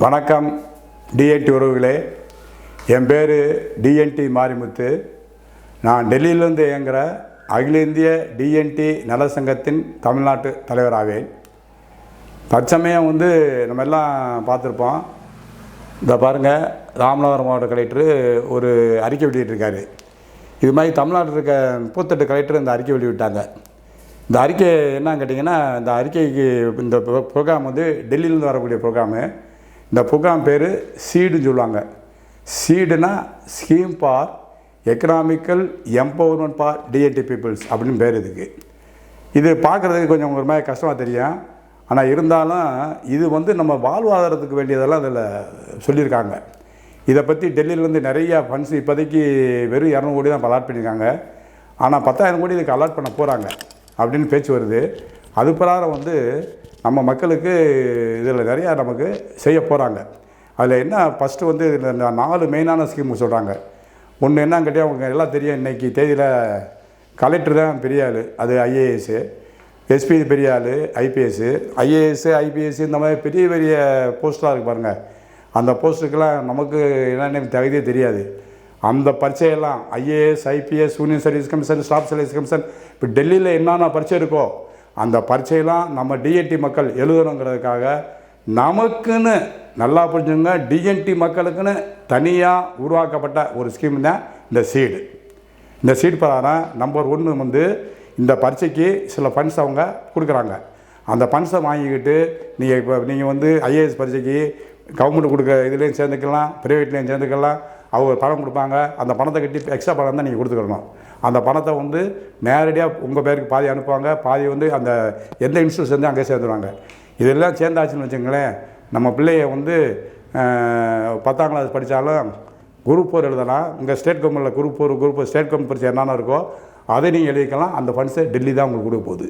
வணக்கம் டிஎன்டி உறவுகளே. என் பேர் டிஎன்டி மாரிமுத்து. நான் டெல்லியிலேருந்து இயங்குகிற அகில இந்திய டிஎன்டி நல சங்கத்தின் தமிழ்நாட்டு தலைவராவேன். தற்சமயம் நம்ம எல்லாம் பார்த்துருப்போம். இந்த பாருங்கள், ராமநாதபுரம் மாவட்ட கலெக்டர் ஒரு அறிக்கை வெளியிட்டிருக்காரு. இது மாதிரி தமிழ்நாட்டில் இருக்க 38 கலெக்டர் இந்த அறிக்கை வெளியிட்டாங்க. இந்த அறிக்கை என்னன்னு கேட்டிங்கன்னா, இந்த அறிக்கைக்கு இந்த ப்ரோக்ராம் டெல்லியிலேருந்து வரக்கூடிய ப்ரோக்ராமு. இந்த ப்ரோக்ராம் பேர் சீடுன்னு சொல்லுவாங்க. சீடுனா scheme for economical empowerment for DNT peoples அப்படின்னு பேர் இதுக்கு. இது பார்க்குறதுக்கு கொஞ்சம் ஒரு மாதிரி கஷ்டமாக தெரியும். ஆனால் இருந்தாலும் இது நம்ம வாழ்வாதாரத்துக்கு வேண்டியதெல்லாம் அதில் சொல்லியிருக்காங்க. இதை பற்றி டெல்லியிலேருந்து நிறையா ஃபண்ட்ஸ் இப்போதைக்கு வெறும் 200 கோடி தான் அலாட் பண்ணியிருக்காங்க. ஆனால் 10,000 கோடி இதுக்கு அலாட் பண்ண போகிறாங்க அப்படின்னு பேச்சு வருது. அது பிரகாரம் நம்ம மக்களுக்கு இதில் நிறையா நமக்கு செய்ய போகிறாங்க. அதில் என்ன ஃபஸ்ட்டு இந்த 4 மெயினான ஸ்கீம் சொல்கிறாங்க. ஒன்று என்னன்னு கேட்டால் அவங்க எல்லாம் தெரியும், இன்றைக்கி தேதியில் கலெக்டர் தான் பெரிய ஆள், அது ஐஏஎஸ்ஸு, எஸ்பி பெரிய ஆள், ஐபிஎஸ்ஸு, ஐஏஎஸ்ஸு, ஐபிஎஸ் இந்த மாதிரி பெரிய பெரிய போஸ்டெலாம் இருக்குது பாருங்கள். அந்த போஸ்ட்டுக்கெல்லாம் நமக்கு என்னென்ன தகுதியே தெரியாது. அந்த பரீட்சையெல்லாம் IAS, IPS, union service commission, staff service commission, இப்போ டெல்லியில் என்னென்ன பரீட்சை இருக்கோ அந்த பரீட்சையெல்லாம் நம்ம டிஎன்டி மக்கள் எழுதணுங்கிறதுக்காக நமக்குன்னு நல்லா புரிஞ்சுங்க, டிஎன்டி மக்களுக்குன்னு தனியாக உருவாக்கப்பட்ட ஒரு ஸ்கீம் தான் இந்த சீடு. இந்த சீடு பிரகாரம் நம்பர் 1 இந்த பரீட்சைக்கு சில ஃபண்ட்ஸ் அவங்க கொடுக்குறாங்க. அந்த ஃபண்ட்ஸை வாங்கிக்கிட்டு நீங்கள் ஐஏஎஸ் பரீட்சைக்கு கவர்மெண்ட் கொடுக்க இதுலேயும் சேர்ந்துக்கலாம், ப்ரைவேட்லேயும் சேர்ந்துக்கலாம். அவங்க பணம் கொடுப்பாங்க. அந்த பணத்தை கட்டி எக்ஸ்ட்ரா பணம் தான் நீங்கள் கொடுத்துக்கணும். அந்த பணத்தை நேரடியாக உங்கள் பேருக்கு பாதி அனுப்புவாங்க, பாதி அந்த எந்த இன்ஸ்டியூட் சேர்ந்து அங்கே சேர்ந்துருவாங்க. இதெல்லாம் சேர்ந்தாச்சுன்னு வச்சுங்களேன், நம்ம பிள்ளைய 10ஆம் கிளாஸ் படித்தாலும் குரூப் 4 எழுதலாம். இங்கே ஸ்டேட் கவர்மெண்ட்டில் குரூப் 4 ஸ்டேட் கவர்மெண்ட் பரிசு என்னென்ன இருக்கோ அதை நீங்கள் எழுதிக்கலாம். அந்த ஃபண்ட்ஸை டெல்லி தான் உங்களுக்கு கொடுக்க போகுது.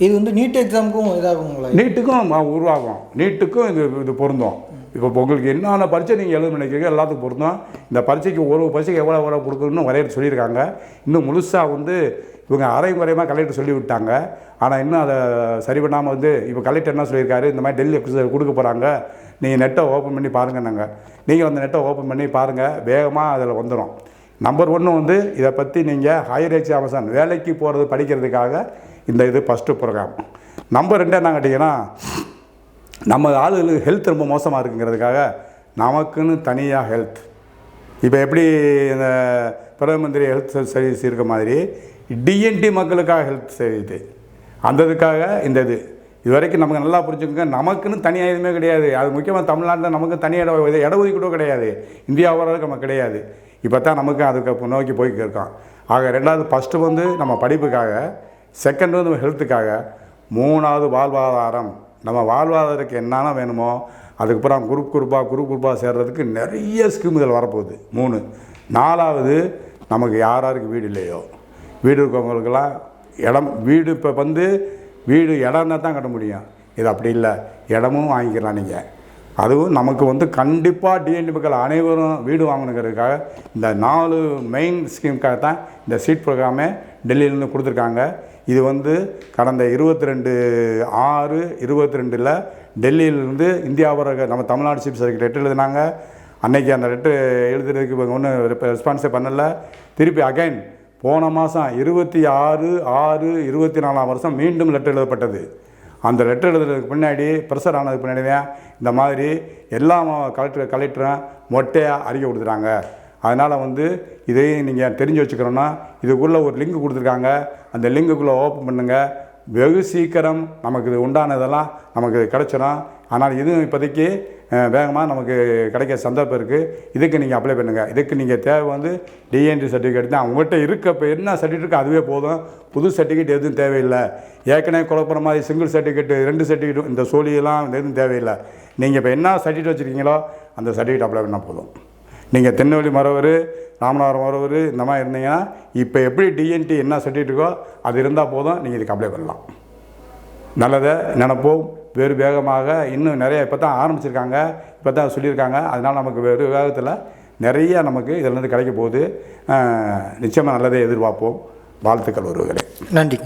இது நீட் எக்ஸாமுக்கும் இதாகுங்களா? நீட்டுக்கும் உருவாகும். நீட்டுக்கும் இது பொருந்தும். இப்போ உங்களுக்கு என்னென்ன பரீட்சை நீங்கள் எழுத நினைக்கிறீங்க எல்லாத்துக்கும் பொருந்தும். இந்த பரீட்சைக்கு ஒரு பரீட்சைக்கு எவ்வளோ கொடுக்கணும்னு வரையிட்டு சொல்லியிருக்காங்க. இன்னும் முழுசாக இவங்க அரைகுறையமாக கலெக்டர் சொல்லி விட்டாங்க. ஆனால் இன்னும் அதை சரி பண்ணாமல் இப்போ கலெக்டர் என்ன சொல்லியிருக்காரு, இந்த மாதிரி டெல்லி கொடுக்க போகிறாங்க, நீங்கள் நெட்டை ஓப்பன் பண்ணி பாருங்கன்னாங்க. நீங்கள் அந்த நெட்டை ஓப்பன் பண்ணி பாருங்கள், வேகமாக அதில் வந்துடும். நம்பர் 1 இதை பற்றி நீங்கள் ஹையர் எஜுகேஷன் வேலைக்கு போகிறது படிக்கிறதுக்காக இது ஃபஸ்ட்டு ப்ரோக்ராம். நம்பர் 2 என்ன கேட்டிங்கன்னா, நம்ம ஆளுகளுக்கு ஹெல்த் ரொம்ப மோசமாக இருக்குங்கிறதுக்காக நமக்குன்னு தனியாக ஹெல்த். இப்போ எப்படி இந்த பிரதம மந்திரி ஹெல்த் சர்வீஸ் இருக்க மாதிரி டிஎன்டி மக்களுக்காக ஹெல்த் சர்வீஸ், அந்த இதுக்காக இது வரைக்கும் நமக்கு நல்லா புரிஞ்சுக்கோங்க. நமக்குன்னு தனியாக எதுவுமே கிடையாது. அது முக்கியமாக தமிழ்நாட்டில் நமக்கு தனியாக இட ஒதுக்கீடும் கிடையாது. இந்தியாவோட நமக்கு கிடையாது. இப்போ தான் நமக்கு அதுக்கு நோக்கி போய்க்கு இருக்கோம். ஆக 2வது ஃபஸ்ட்டு நம்ம படிப்புக்காக, செகண்ட் ஹெல்த்துக்காக, 3வது வாழ்வாதாரம். நம்ம வாழ்வாதாரத்துக்கு என்னென்ன வேணுமோ அதுக்கப்புறம் குரூப் குரூப்பாக சேர்றதுக்கு நிறைய ஸ்கீமுகள் வரப்போகுது. 3. 4வது நமக்கு யாருக்கு வீடு இல்லையோ, வீடு இருக்கவங்களுக்கெல்லாம் வீடு இப்போ வீடு இடம்னா தான் கட்ட முடியும். இது அப்படி இல்லை, இடமும் வாங்கிக்கலாம் நீங்கள். அதுவும் நமக்கு கண்டிப்பாக டிஎன்டி மக்கள் அனைவரும் வீடு வாங்கணுங்கிறதுக்காக இந்த 4 மெயின் ஸ்கீமுக்காக தான் இந்த சீட் ப்ரோக்ராமே டெல்லியிலேருந்து கொடுத்துருக்காங்க. இது கடந்த 22/6/22 டெல்லியிலேருந்து இந்தியாவோட நம்ம தமிழ்நாடு சீஃப் செக்ரட்டரி லெட்டர் எழுதினாங்க. அன்றைக்கி அந்த லெட்டர் எழுதுறதுக்கு இவங்க ஒன்றும் ரெஸ்பான்ஸே பண்ணலை. திருப்பி அகைன் போன மாதம் 26/6/24 மீண்டும் லெட்டர் எழுதப்பட்டது. அந்த லெட்டர் எழுதுறதுக்கு பின்னாடி ப்ரெஷர் ஆனதுக்கு பின்னாடி தான் இந்த மாதிரி எல்லா கலெக்டரும் மொட்டையாக அறிக்கை கொடுத்துட்டாங்க. அதனால் இதையும் நீங்கள் தெரிஞ்சு வச்சுக்கிறோன்னா, இதுக்குள்ளே ஒரு லிங்க் கொடுத்துருக்காங்க. அந்த லிங்குக்குள்ளே ஓப்பன் பண்ணுங்கள். வெகு சீக்கிரம் நமக்கு இது உண்டானதெல்லாம் நமக்கு கிடச்சிடும். ஆனால் இதுவும் இப்போதைக்கு வேகமாக நமக்கு கிடைக்க சந்தர்ப்பம் இருக்குது. இதுக்கு நீங்கள் அப்ளை பண்ணுங்கள். இதுக்கு நீங்கள் தேவை டிஎன்டி சர்டிஃபிகேட் தான். உங்கள்கிட்ட இப்போ என்ன சர்டிஃபிகேட் அதுவே போதும். புது சர்டிஃபிகேட் எதுவும் தேவையில்லை. ஏற்கனவே குழப்பற மாதிரி சிங்கிள் சர்டிஃபிகேட் 2 சர்டிஃபிகேட்டும் இந்த சோழியெல்லாம் எதுவும் தேவையில்லை. நீங்கள் இப்போ என்ன சர்டிஃபிகேட் வச்சுருக்கீங்களோ அந்த சர்டிஃபிகேட் அப்ளை பண்ணால் போதும். நீங்கள் திருநெல்வேலி மரவர், ராமநாதபுரம் மரவர் இந்த மாதிரி இருந்தீங்கன்னா இப்போ எப்படி டிஎன்டி என்ன சர்டிஃபிகேட் இருக்கோ அது இருந்தால் போதும், நீங்கள் இதுக்கு அப்ளை பண்ணலாம். நல்லதை நினைப்போம். வேறு வேகமாக இன்னும் நிறைய இப்போ தான் ஆரம்பிச்சிருக்காங்க, இப்போ தான் சொல்லியிருக்காங்க. அதனால் நமக்கு வேறு வேகத்தில் நிறைய நமக்கு இதிலேருந்து கிடைக்க போகுது. நிச்சயமாக நல்லதை எதிர்பார்ப்போம். வாழ்த்துக்கள் உறவுகளே. நன்றி.